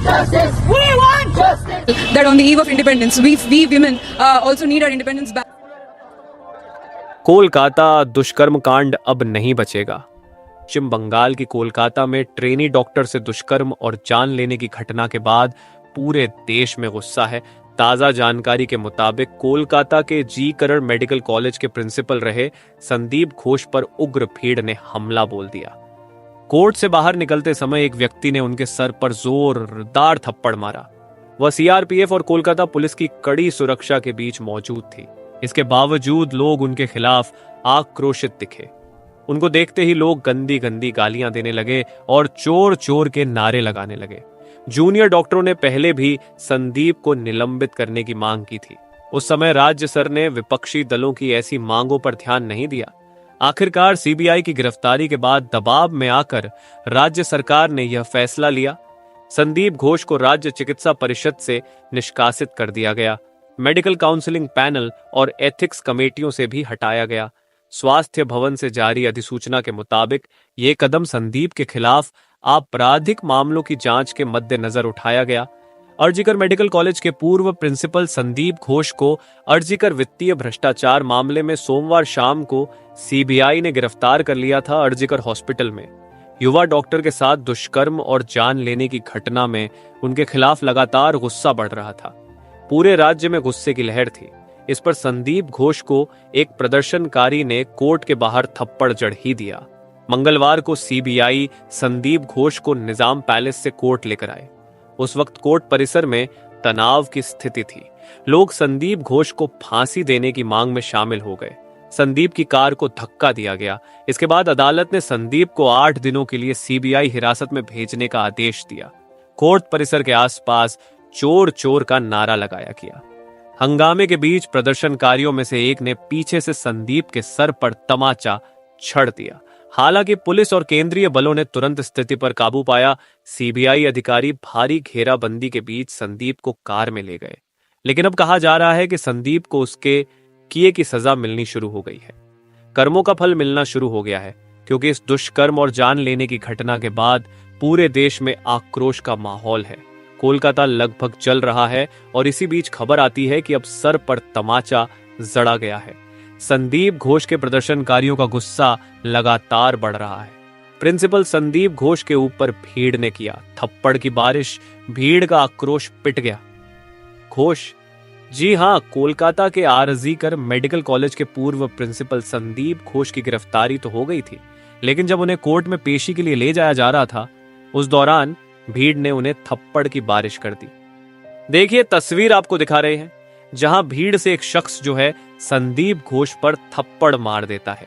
Justice. We want justice. That on the eve of independence, we women also need our independence back. Kolkata दुष्कर्म कांड अब नहीं बचेगा। पश्चिम बंगाल की कोलकाता में ट्रेनी डॉक्टर से दुष्कर्म और जान लेने की घटना के बाद पूरे देश में गुस्सा है। ताजा जानकारी के मुताबिक कोलकाता के जी करण मेडिकल कॉलेज के प्रिंसिपल रहे संदीप घोष पर उग्र भीड़ ने हमला बोल दिया। कोर्ट से बाहर निकलते समय एक व्यक्ति ने उनके सर पर जोरदार थप्पड़ मारा। वह सीआरपीएफ और कोलकाता पुलिस की कड़ी सुरक्षा के बीच मौजूद थी। इसके बावजूद लोग उनके खिलाफ आक्रोशित दिखे। उनको देखते ही लोग गंदी गंदी गालियां देने लगे और चोर चोर के नारे लगाने लगे। जूनियर डॉक्टरों ने पहले भी संदीप को निलंबित करने की मांग की थी। उस समय राज्य सर ने विपक्षी दलों की ऐसी मांगों पर ध्यान नहीं दिया। आखिरकार सीबीआई की गिरफ्तारी के बाद दबाव में आकर राज्य सरकार ने यह फैसला लिया। संदीप घोष को राज्य चिकित्सा परिषद से निष्कासित कर दिया गया। मेडिकल काउंसलिंग पैनल और एथिक्स कमेटियों से भी हटाया गया। स्वास्थ्य भवन से जारी अधिसूचना के मुताबिक ये कदम संदीप के खिलाफ आपराधिक मामलों की जांच के मद्देनजर उठाया गया। अर्जिकर मेडिकल कॉलेज के पूर्व प्रिंसिपल संदीप घोष को अर्जिकर वित्तीय भ्रष्टाचार मामले में सोमवार शाम को सीबीआई ने गिरफ्तार कर लिया था। अर्जिकर हॉस्पिटल में युवा डॉक्टर के साथ दुष्कर्म और जान लेने की घटना में उनके खिलाफ लगातार गुस्सा बढ़ रहा था। पूरे राज्य में गुस्से की लहर थी। इस पर संदीप घोष को एक प्रदर्शनकारी ने कोर्ट के बाहर थप्पड़ जड़ ही दिया। मंगलवार को सीबीआई संदीप घोष को निजाम पैलेस से कोर्ट लेकर आए। उस वक्त कोर्ट परिसर में तनाव की स्थिति थी। लोग संदीप घोष को फांसी देने की मांग में शामिल हो गए। संदीप की कार को धक्का दिया गया। इसके बाद अदालत ने संदीप को 8 दिनों के लिए सीबीआई हिरासत में भेजने का आदेश दिया। कोर्ट परिसर के आसपास चोर चोर का नारा लगाया गया। हंगामे के बीच प्रदर्शनकारियों में से एक ने पीछे से संदीप के सर पर तमाचा छड़ दिया। हालांकि पुलिस और केंद्रीय बलों ने तुरंत स्थिति पर काबू पाया। सीबीआई अधिकारी भारी घेराबंदी के बीच संदीप को कार में ले गए। लेकिन अब कहा जा रहा है कि संदीप को उसके किए की सजा मिलनी शुरू हो गई है। कर्मों का फल मिलना शुरू हो गया है, क्योंकि इस दुष्कर्म और जान लेने की घटना के बाद पूरे देश में आक्रोश का माहौल है। कोलकाता लगभग जल रहा है और इसी बीच खबर आती है कि अब सर पर तमाचा जड़ा गया है। संदीप घोष के प्रदर्शनकारियों का गुस्सा लगातार बढ़ रहा है। प्रिंसिपल संदीप घोष के ऊपर भीड़ ने किया थप्पड़ की बारिश। भीड़ का आक्रोश पिट गया। घोष, जी हां, कोलकाता के आरजीकर मेडिकल कॉलेज के पूर्व प्रिंसिपल संदीप घोष की गिरफ्तारी तो हो गई थी, लेकिन जब उन्हें कोर्ट में पेशी के लिए ले जाया जा रहा था, उस दौरान भीड़ ने उन्हें थप्पड़ की बारिश कर दी। देखिए तस्वीर आपको दिखा रहे हैं, जहां भीड़ से एक शख्स जो है संदीप घोष पर थप्पड़ मार देता है।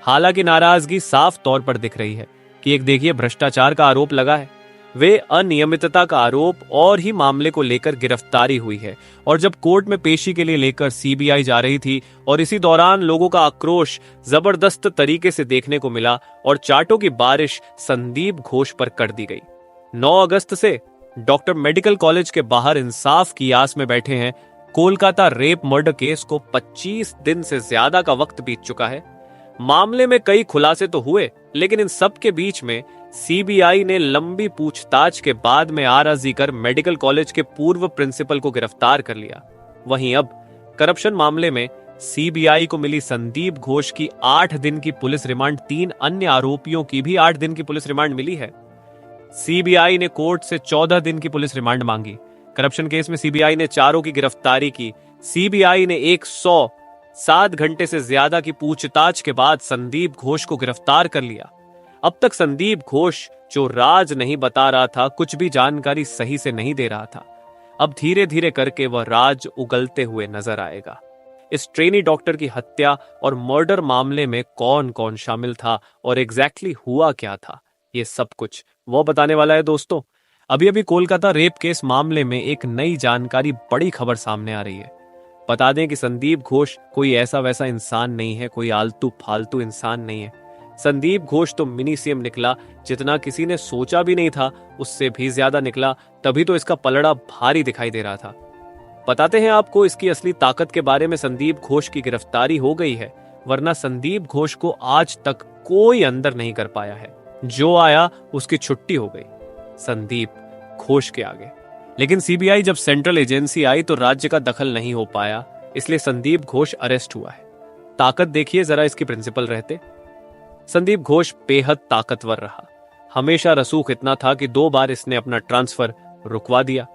हालांकि नाराजगी साफ तौर पर दिख रही है कि एक देखिए भ्रष्टाचार का आरोप लगा है, वे अनियमितता का आरोप और ही मामले को लेकर गिरफ्तारी हुई है। और जब कोर्ट में पेशी के लिए लेकर सीबीआई जा रही थी और इसी दौरान लोगों का आक्रोश जबरदस्त तरीके से देखने को मिला और चाटों की बारिश संदीप घोष पर कर दी गई। 9 अगस्त से डॉक्टर मेडिकल कॉलेज के बाहर इंसाफ की आस में बैठे हैं। कोलकाता रेप मर्डर केस को 25 दिन से ज्यादा का वक्त बीत चुका है। मामले में कई खुलासे तो हुए, लेकिन इन सब के बीच में सीबीआई ने लंबी पूछताछ के बाद में आरजीकर मेडिकल कॉलेज के पूर्व प्रिंसिपल को गिरफ्तार कर लिया। वहीं अब करप्शन मामले में सीबीआई को मिली संदीप घोष की 8 दिन की पुलिस रिमांड, 3 अन्य आरोपियों की भी 8 दिन की पुलिस रिमांड मिली है। सीबीआई ने कोर्ट से 14 दिन की पुलिस रिमांड मांगी। करप्शन केस में सीबीआई ने चारों की गिरफ्तारी की। सीबीआई ने 107 घंटे से ज्यादा की पूछताछ के बाद संदीप घोष को गिरफ्तार कर लिया। अब तक संदीप घोष जो राज नहीं बता रहा था, कुछ भी जानकारी सही से नहीं दे रहा था, अब धीरे धीरे करके वह राज उगलते हुए नजर आएगा। इस ट्रेनी डॉक्टर की हत्या और मर्डर मामले में कौन कौन शामिल था और एग्जैक्टली हुआ क्या था, ये सब कुछ वो बताने वाला है। दोस्तों, अभी अभी कोलकाता रेप केस मामले में एक नई जानकारी, बड़ी खबर सामने आ रही है। बता दें कि संदीप घोष कोई ऐसा वैसा इंसान नहीं है, कोई आलतू फालतू इंसान नहीं है। संदीप घोष तो मिनी सीएम निकला, जितना किसी ने सोचा भी नहीं था उससे भी ज्यादा निकला। तभी तो इसका पलड़ा भारी दिखाई दे रहा था। बताते हैं आपको इसकी असली ताकत के बारे में। संदीप घोष की गिरफ्तारी हो गई है, वरना संदीप घोष को आज तक कोई अंदर नहीं कर पाया है। जो आया उसकी छुट्टी हो गई संदीप घोष के आगे। लेकिन सीबीआई जब सेंट्रल एजेंसी आई तो राज्य का दखल नहीं हो पाया, इसलिए संदीप घोष अरेस्ट हुआ है। ताकत देखिए जरा इसकी प्रिंसिपल रहते। संदीप घोष बेहद ताकतवर रहा। हमेशा रसूख इतना था कि 2 बार इसने अपना ट्रांसफर रुकवा दिया।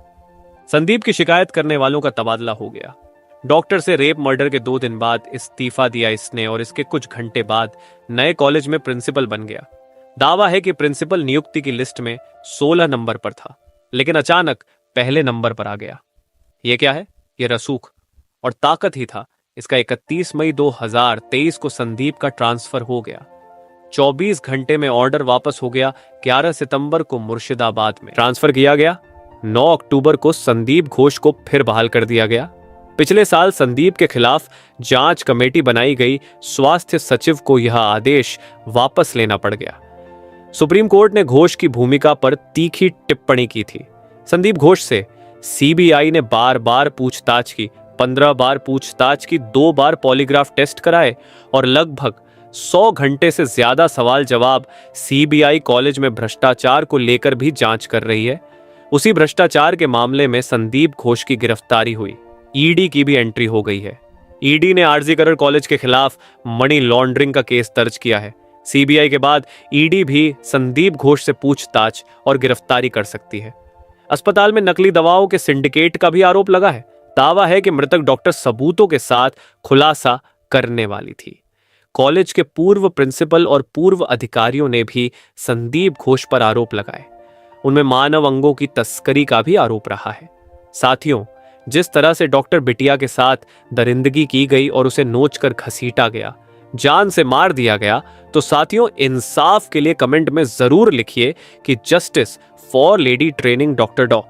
संदीप की शिकायत करने वालों का तबादला हो गया। डॉक्टर से रेप मर्डर के 2 दिन बाद इस्तीफा दिया इसने और इसके कुछ घंटे बाद नए कॉलेज में प्रिंसिपल बन गया। दावा है कि प्रिंसिपल नियुक्ति की लिस्ट में 16 नंबर पर था, लेकिन अचानक पहले नंबर पर आ गया। यह क्या है? यह रसूख और ताकत ही था। इसका 31 मई 2023 को संदीप का ट्रांसफर हो गया। 24 घंटे में ऑर्डर वापस हो गया। 11 सितंबर को मुर्शिदाबाद में ट्रांसफर किया गया। 9 अक्टूबर को संदीप घोष को फिर बहाल कर दिया गया। पिछले साल संदीप के खिलाफ जांच कमेटी बनाई गई। स्वास्थ्य सचिव को यह आदेश वापस लेना पड़ गया। सुप्रीम कोर्ट ने घोष की भूमिका पर तीखी टिप्पणी की थी। संदीप घोष से सीबीआई ने बार बार पूछताछ की, 15 बार पूछताछ की, 2 बार पॉलीग्राफ टेस्ट कराए और लगभग 100 घंटे से ज्यादा सवाल जवाब। सीबीआई कॉलेज में भ्रष्टाचार को लेकर भी जांच कर रही है। उसी भ्रष्टाचार के मामले में संदीप घोष की गिरफ्तारी हुई। ईडी की भी एंट्री हो गई है। ईडी ने आरजी करण कॉलेज के खिलाफ मनी लॉन्ड्रिंग का केस दर्ज किया है। सीबीआई के बाद ईडी भी संदीप घोष से पूछताछ और गिरफ्तारी कर सकती है। अस्पताल में नकली दवाओं के सिंडिकेट का भी आरोप लगा है। दावा है कि मृतक डॉक्टर सबूतों के साथ खुलासा करने वाली थी। कॉलेज के पूर्व प्रिंसिपल और पूर्व अधिकारियों ने भी संदीप घोष पर आरोप लगाए। उनमें मानव अंगों की तस्करी का भी आरोप रहा है। साथियों, जिस तरह से डॉक्टर बिटिया के साथ दरिंदगी की गई और उसे नोचकर घसीटा गया, जान से मार दिया गया, तो साथियों इंसाफ के लिए कमेंट में जरूर लिखिए कि justice for lady training doctor डॉ।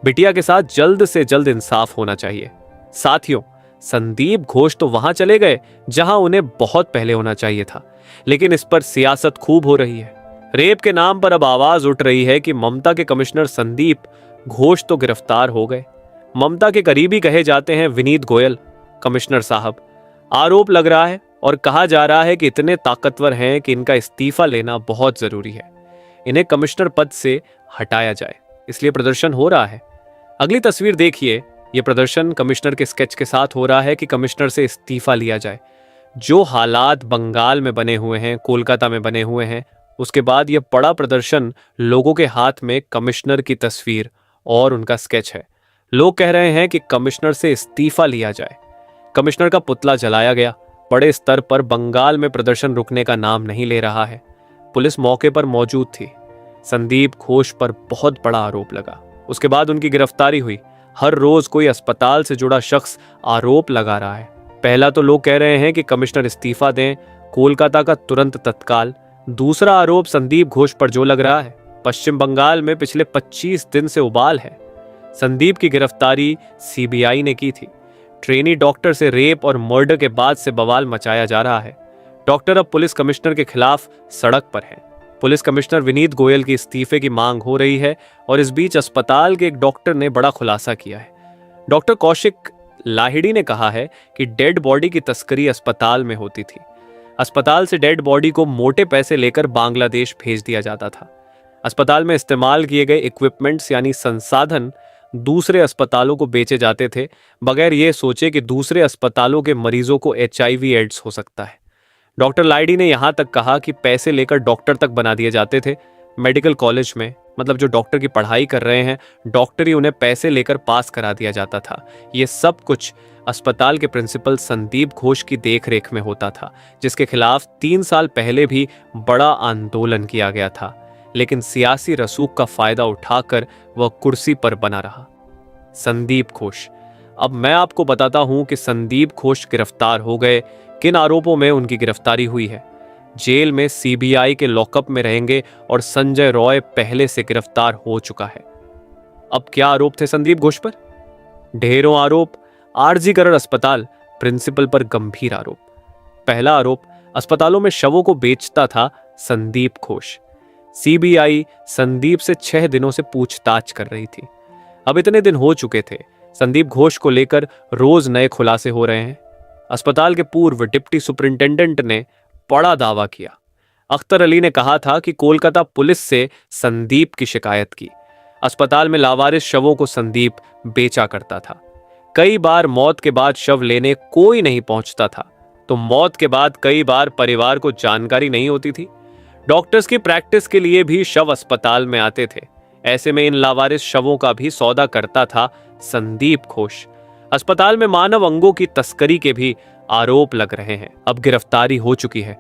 बिटिया के साथ जल्द से जल्द इंसाफ होना चाहिए। साथियों, संदीप घोष तो वहां चले गए जहां उन्हें बहुत पहले होना चाहिए था, लेकिन इस पर सियासत खूब हो रही है। रेप के नाम पर अब आवाज उठ रही है कि ममता के कमिश्नर संदीप घोष तो गिरफ्तार हो गए। ममता के करीबी कहे जाते हैं विनीत गोयल कमिश्नर साहब। आरोप लग रहा है और कहा जा रहा है कि इतने ताकतवर हैं कि इनका इस्तीफा लेना बहुत जरूरी है। इन्हें कमिश्नर पद से हटाया जाए, इसलिए प्रदर्शन हो रहा है। अगली तस्वीर देखिए। यह प्रदर्शन कमिश्नर के स्केच के साथ हो रहा है कि कमिश्नर से इस्तीफा लिया जाए। जो हालात बंगाल में बने हुए हैं, कोलकाता में बने हुए हैं, उसके बाद यह बड़ा प्रदर्शन लोगों के हाथ में कमिश्नर की तस्वीर और उनका स्केच है। लोग कह रहे हैं कि कमिश्नर से इस्तीफा लिया जाए। कमिश्नर का पुतला जलाया गया। बड़े स्तर पर बंगाल में प्रदर्शन रुकने का नाम नहीं ले रहा है। पुलिस मौके पर मौजूद थी। संदीप घोष पर बहुत बड़ा आरोप लगा। उसके बाद उनकी गिरफ्तारी हुई। हर रोज कोई अस्पताल से जुड़ा शख्स आरोप लगा रहा है। पहला तो लोग कह रहे हैं कि कमिश्नर इस्तीफा दें, कोलकाता का तुरंत तत्काल। दूसरा आरोप संदीप घोष पर जो लग रहा है, पश्चिम बंगाल में पिछले 25 दिन से उबाल है। संदीप की गिरफ्तारी सीबीआई ने की थी। ट्रेनी डॉक्टर से रेप और मर्डर के बाद से बवाल मचाया जा रहा है। डॉक्टर अब पुलिस कमिश्नर के खिलाफ सड़क पर हैं। पुलिस कमिश्नर विनीत गोयल की इस्तीफे की मांग हो रही है और इस बीच अस्पताल के एक डॉक्टर ने बड़ा खुलासा किया है। डॉक्टर कौशिक लाहिड़ी ने कहा है कि डेड बॉडी की तस्करी अस्पताल में होती थी। अस्पताल से डेड बॉडी को मोटे पैसे लेकर बांग्लादेश भेज दिया जाता था। अस्पताल में इस्तेमाल किए गए इक्विपमेंट्स यानी संसाधन दूसरे अस्पतालों को बेचे जाते थे, बगैर ये सोचे कि दूसरे अस्पतालों के मरीजों को HIV एड्स हो सकता है। डॉक्टर लाइडी ने यहां तक कहा कि पैसे लेकर डॉक्टर तक बना दिए जाते थे। मेडिकल कॉलेज में, मतलब जो डॉक्टर की पढ़ाई कर रहे हैं, डॉक्टर ही उन्हें पैसे लेकर पास करा दिया जाता था। ये सब कुछ अस्पताल के प्रिंसिपल संदीप घोष की देखरेख में होता था, जिसके खिलाफ 3 साल पहले भी बड़ा आंदोलन किया गया था, लेकिन सियासी रसूख का फायदा उठाकर वह कुर्सी पर बना रहा। संदीप घोष। अब मैं आपको बताता हूं कि संदीप घोष गिरफ्तार हो गए, किन आरोपों में उनकी गिरफ्तारी हुई है। जेल में सीबीआई के लॉकअप में रहेंगे और संजय रॉय पहले से गिरफ्तार हो चुका है। अब क्या आरोप थे संदीप घोष पर? ढेरों आरोप। आरजी करण अस्पताल प्रिंसिपल पर गंभीर आरोप। पहला आरोप, अस्पतालों में शवों को बेचता था संदीप घोष। सीबीआई संदीप से 6 दिनों से पूछताछ कर रही थी। अब इतने दिन हो चुके थे। संदीप घोष को लेकर रोज नए खुलासे हो रहे हैं। अस्पताल के पूर्व डिप्टी सुपरिंटेंडेंट ने बड़ा दावा किया। अख्तर अली ने कहा था कि कोलकाता पुलिस से संदीप की शिकायत की। अस्पताल में लावारिस शवों को संदीप बेचा करता था। कई बार मौत के बाद शव लेने कोई नहीं पहुंचता था, तो मौत के बाद कई बार परिवार को जानकारी नहीं होती थी। डॉक्टर्स की प्रैक्टिस के लिए भी शव अस्पताल में आते थे। ऐसे में इन लावारिस शवों का भी सौदा करता था संदीप घोष। अस्पताल में मानव अंगों की तस्करी के भी आरोप लग रहे हैं। अब गिरफ्तारी हो चुकी है,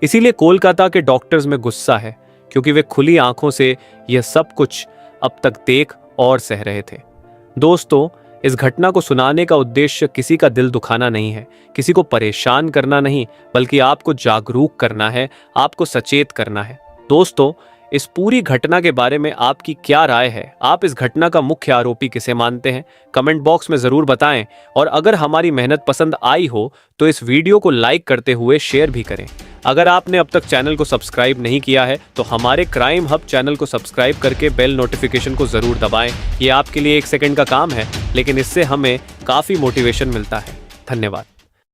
इसीलिए कोलकाता के डॉक्टर्स में गुस्सा है, क्योंकि वे खुली आंखों से यह सब कुछ अब तक देख और सह रहे थे। दोस्तों, इस घटना को सुनाने का उद्देश्य किसी का दिल दुखाना नहीं है, किसी को परेशान करना नहीं, बल्कि आपको जागरूक करना है, आपको सचेत करना है। दोस्तों, इस पूरी घटना के बारे में आपकी क्या राय है? आप इस घटना का मुख्य आरोपी किसे मानते हैं? कमेंट बॉक्स में जरूर बताएं। और अगर हमारी मेहनत पसंद आई हो तो इस वीडियो को लाइक करते हुए शेयर भी करें। अगर आपने अब तक चैनल को सब्सक्राइब नहीं किया है तो हमारे क्राइम हब चैनल को सब्सक्राइब करके बेल नोटिफिकेशन को जरूर दबाएं। ये आपके लिए 1 सेकंड का काम है, लेकिन इससे हमें काफी मोटिवेशन मिलता है। धन्यवाद।